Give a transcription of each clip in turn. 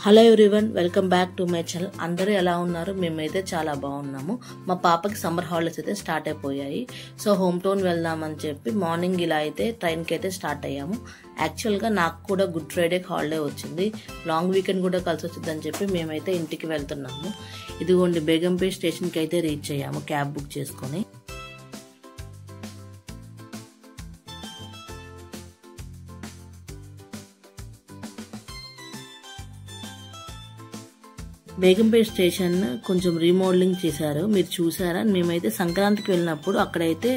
Hello everyone, welcome back to my channel. అందరూ ఎలా ఉన్నారు? మేమైతే చాలా బాగున్నాము. మా పాపకి సమ్మర్ హాలిడేస్ అయితే స్టార్ట్ అయిపోయాయి. సో హోమ్ టౌన్ వెళ్దామని చెప్పి మార్నింగ్ ఇలా అయితే ట్రైన్కి అయితే స్టార్ట్ అయ్యాము. యాక్చువల్గా నాకు కూడా గుడ్ ఫ్రైడే హాలిడే వచ్చింది, లాంగ్ వీకెండ్ కూడా కలిసి వచ్చిందని చెప్పి మేమైతే ఇంటికి వెళ్తున్నాము. ఇదిగోండి బేగంపేట్ స్టేషన్కి అయితే రీచ్ అయ్యాము క్యాబ్ బుక్ చేసుకొని. బేగంపేట్ స్టేషన్ కొంచెం రీమోడలింగ్ చేశారు, మీరు చూసారా? మేమైతే సంక్రాంతికి వెళ్ళినప్పుడు అక్కడైతే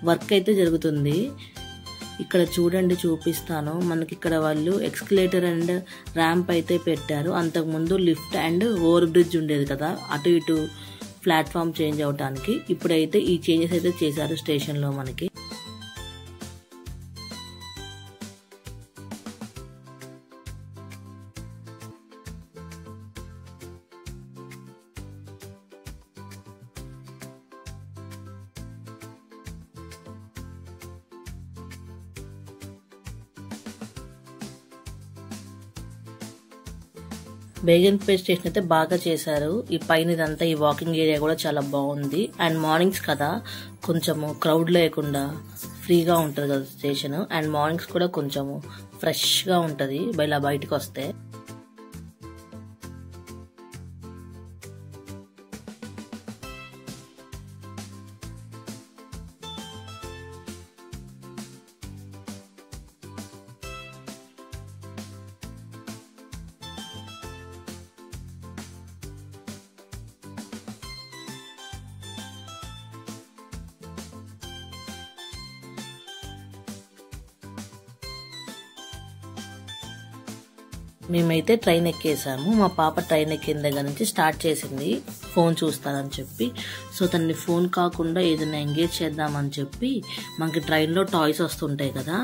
వర్క్ అయితే జరుగుతుంది. ఇక్కడ చూడండి, చూపిస్తాను. మనకి ఇక్కడ వాళ్ళు ఎక్స్కలేటర్ అండ్ ర్యాంప్ అయితే పెట్టారు. అంతకుముందు లిఫ్ట్ అండ్ ఓవర్ బ్రిడ్జ్ ఉండేది కదా, అటు ఇటు ప్లాట్ఫామ్ చేంజ్ అవడానికి. ఇప్పుడైతే ఈ చేంజెస్ అయితే చేశారు స్టేషన్లో మనకి. బేగంపేట్ స్టేషన్ అయితే బాగా చేశారు. ఈ పైన ఇదంతా ఈ వాకింగ్ ఏరియా కూడా చాలా బాగుంది. అండ్ మార్నింగ్స్ కదా, కొంచెము క్రౌడ్ లేకుండా ఫ్రీగా ఉంటుంది కదా స్టేషన్. అండ్ మార్నింగ్స్ కూడా కొంచెము ఫ్రెష్గా ఉంటుంది ఇలా బయటకు వస్తే. మేమైతే ట్రైన్ ఎక్కేసాము. మా పాప ట్రైన్ ఎక్కిన దగ్గర నుంచి స్టార్ట్ చేసింది ఫోన్ చూస్తానని చెప్పి. సో తనని ఫోన్ కాకుండా ఏదైనా ఎంగేజ్ చేద్దామని చెప్పి మనకి ట్రైన్లో టాయ్స్ వస్తుంటాయి కదా,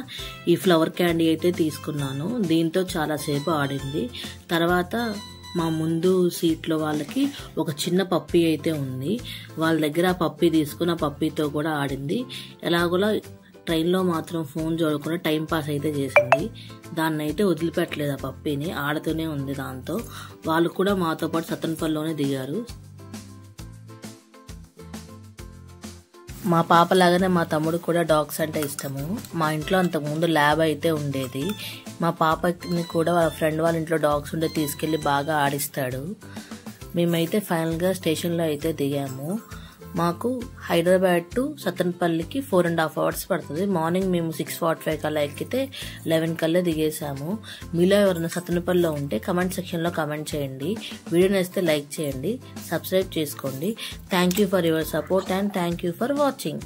ఈ ఫ్లవర్ క్యాండీ అయితే తీసుకున్నాను. దీంతో చాలాసేపు ఆడింది. తర్వాత మా ముందు సీట్లో వాళ్ళకి ఒక చిన్న పప్పీ అయితే ఉంది, వాళ్ళ దగ్గర ఆ పప్పీ తీసుకుని ఆ పప్పీతో కూడా ఆడింది. ఎలాగోలా ట్రైన్లో మాత్రం ఫోన్ చూడకుండా టైం పాస్ అయితే చేసింది. దాన్ని అయితే వదిలిపెట్టలేదు, ఆ పప్పీని ఆడుతూనే ఉంది దాంతో. వాళ్ళు కూడా మాతో పాటు సత్తెనపల్లిలోనే దిగారు. మా పాప లాగానే మా తమ్ముడు కూడా డాగ్స్ అంటే ఇష్టము. మా ఇంట్లో అంతకుముందు ల్యాబ్ అయితే ఉండేది. మా పాపని కూడా వాళ్ళ ఫ్రెండ్ వాళ్ళ ఇంట్లో డాగ్స్ ఉంటే తీసుకెళ్లి బాగా ఆడిస్తాడు. మేమైతే ఫైనల్గా స్టేషన్లో అయితే దిగాము. మాకు హైదరాబాద్ టు సత్తెనపల్లికి 4.5 hours పడుతుంది. మార్నింగ్ మేము 6:45 కల్లా ఎక్కితే 11 కల్లా దిగేసాము. మీలో ఎవరైనా సత్తెనపల్లిలో ఉంటే కమెంట్ సెక్షన్లో కమెంట్ చేయండి. వీడియో నచ్చితే లైక్ చేయండి, సబ్స్క్రైబ్ చేసుకోండి. Thank you for your support and thank you for watching.